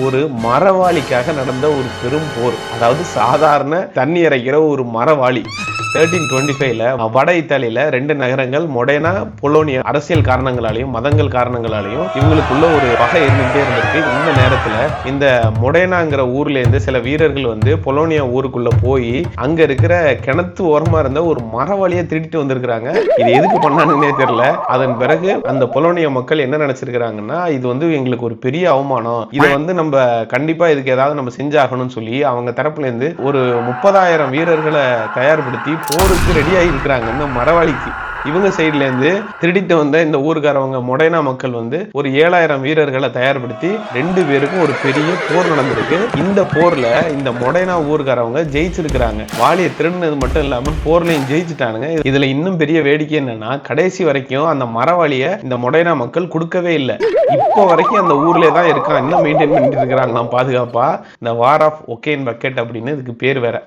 ஒரு மரவாளிக்காக நடந்த ஒரு பெரும் போர். அதாவது சாதாரண தண்ணி இறைக்கிற ஒரு மரவாளி 1325ல வட இத்தாலியில 2 நகரங்கள் மொடேனா, பொலோனியா அரசியல் காரணங்களாலையும் மதங்கள் காரணங்களாலையும் இவங்களுக்குள்ள ஒரு பகை இருந்துகிட்டே இருந்திருக்கு. இந்த நேரத்துல இந்த மொடேனாங்கிற ஊர்ல இருந்து சில வீரர்கள் வந்து பொலோனியா ஊருக்குள்ள போய் அங்க இருக்கிற கிணத்து ஓரமா இருந்த ஒரு மரவாளியை திருடிட்டு வந்திருக்கிறாங்க. இது எதுக்கு பண்ணானுன்னே தெரியல. அதன் பிறகு அந்த பொலோனியா மக்கள் என்ன நினைச்சிருக்கிறாங்கன்னா, இது வந்து எங்களுக்கு ஒரு பெரிய அவமானம், இதை வந்து நம்ம கண்டிப்பா இதுக்கு ஏதாவது நம்ம செஞ்சாகணும்னு சொல்லி அவங்க தரப்புல இருந்து ஒரு 30,000 வீரர்களை தயார்படுத்தி போருக்கு ரெடி ஆகி இருக்கிறாங்க. இந்த மரவாளிக்கு இவங்க சைட்ல இருந்து திருடிட்டு வந்த இந்த ஊருக்காரவங்க மொடேனா மக்கள் வந்து ஒரு 7,000 வீரர்களை தயார்படுத்தி 2 பேருக்கும் ஒரு பெரிய போர் நடந்திருக்கு. இந்த போர்ல இந்த மொடேனா ஊருக்காரவங்க ஜெயிச்சிருக்கிறாங்க. வாளியை திருடினது மட்டும் இல்லாம போர்லையும் ஜெயிச்சுட்டானுங்க. இதுல இன்னும் பெரிய வேடிக்கை என்னன்னா, கடைசி வரைக்கும் அந்த மரவாளியை இந்த மொடேனா மக்கள் கொடுக்கவே இல்லை. இப்போ வரைக்கும் அந்த ஊர்லயே தான் இருக்கான். இன்னும் மெயின்டைன் பண்ணிட்டு இருக்கிறாங்களாம் பாதுகாப்பா. இந்த வார் ஆஃப் ஒகேன் பக்கெட் அப்படின்னு இதுக்கு பேர் வேற.